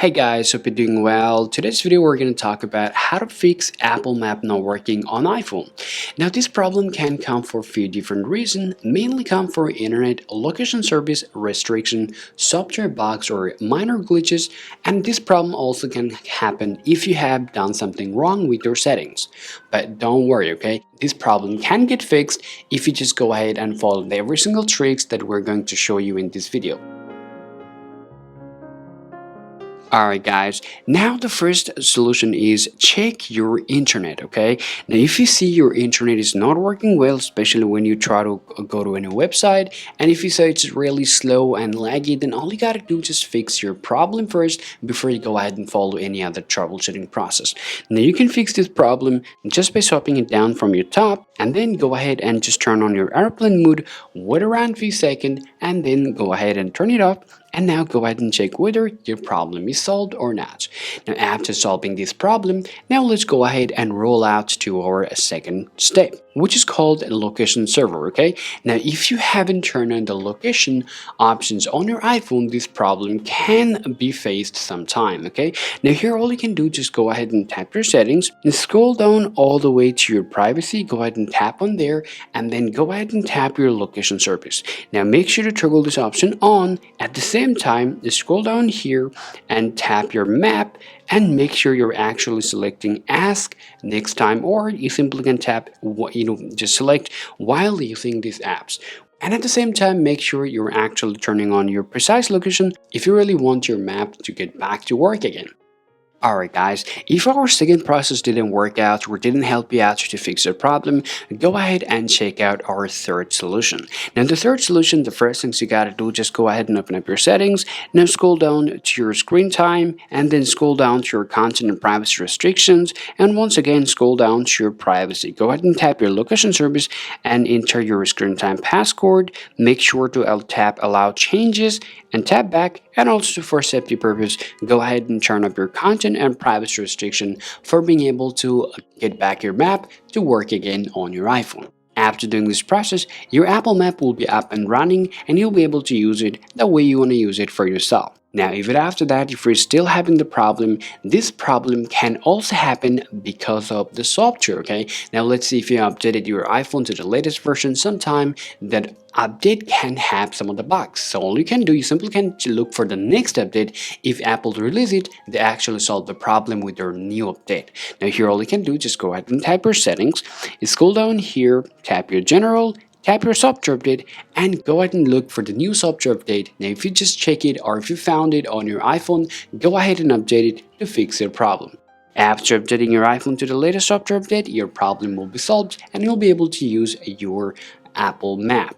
Hey guys, hope you're doing well. Today's video we're going to talk about how to fix Apple Map not working on iPhone. Now this problem can come for a few different reasons, mainly come for internet, location service restriction, software bugs or minor glitches, and this problem also can happen if you have done something wrong with your settings. But don't worry, okay? This problem can get fixed if you just go ahead and follow every single tricks that we're going to show you in this video. Alright guys, now the first solution is check your internet, okay? Now if you see your internet is not working well, especially when you try to go to any website, and if you say it's really slow and laggy, then all you gotta do is just fix your problem first before you go ahead and follow any other troubleshooting process. Now you can fix this problem just by swapping it down from your top, and then go ahead and just turn on your airplane mode, wait around a few seconds, and then go ahead and turn it off. And now go ahead and check whether your problem is solved or not. Now after solving this problem, now let's go ahead and roll out to our second step, which is called a location server, okay? Now if you haven't turned on the location options on your iPhone, this problem can be faced sometime, okay? Now here all you can do, just go ahead and tap your settings and scroll down all the way to your privacy, go ahead and tap on there, and then go ahead and tap your location service. Now make sure to toggle this option on. At the same time, just scroll down here and tap your map and make sure you're actually selecting ask next time, or you simply can tap just select while using these apps. And at the same time, make sure you're actually turning on your precise location if you really want your map to get back to work again. Alright guys, if our second process didn't work out or didn't help you out to fix your problem, go ahead and check out our third solution. Now the third solution, the first things you gotta do, just go ahead and open up your settings. Now scroll down to your screen time, and then scroll down to your content and privacy restrictions, and once again scroll down to your privacy. Go ahead and tap your location service and enter your screen time passcode. Make sure to tap allow changes and tap back, and also for safety purpose, go ahead and turn up your content and privacy restriction for being able to get back your map to work again on your iPhone. After doing this process, your Apple Map will be up and running and you'll be able to use it the way you want to use it for yourself. Now, even after that, if you're still having the problem, this problem can also happen because of the software, okay? Now, let's see if you updated your iPhone to the latest version sometime, that update can have some of the bugs. So all you can do, you simply can look for the next update. If Apple release it, they actually solve the problem with their new update. Now, here all you can do, just go ahead and type your settings, scroll down here, tap your general, tap your software update, and go ahead and look for the new software update. Now if you just check it, or if you found it on your iPhone, go ahead and update it to fix your problem. After updating your iPhone to the latest software update, your problem will be solved and you'll be able to use your Apple Map.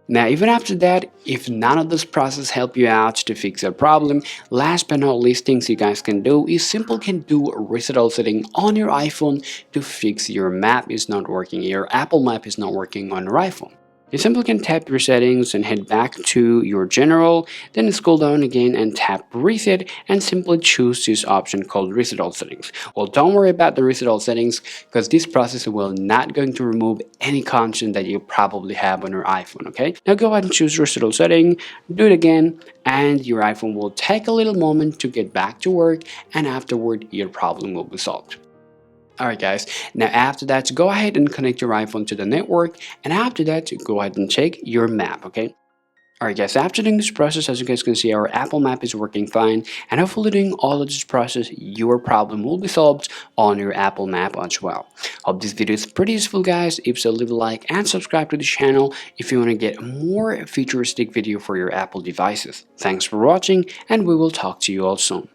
Now even after that, if none of this process help you out to fix your problem, last but not least, things you guys can do is simply can do a reset all setting on your iPhone to fix your map is not working, your Apple Map is not working on your iPhone. You simply can tap your settings and head back to your general, then scroll down again and tap reset, and simply choose this option called reset all settings. Well, don't worry about the reset all settings, because this process will not going to remove any content that you probably have on your iPhone, okay? Now go ahead and choose reset all setting, do it again, and your iPhone will take a little moment to get back to work, and afterward your problem will be solved. Alright guys, now after that, go ahead and connect your iPhone to the network, and after that, go ahead and check your map, okay? Alright guys, after doing this process, as you guys can see, our Apple Map is working fine, and hopefully doing all of this process, your problem will be solved on your Apple Map as well. Hope this video is pretty useful guys. If so, leave a like and subscribe to the channel if you want to get more futuristic video for your Apple devices. Thanks for watching, and we will talk to you all soon.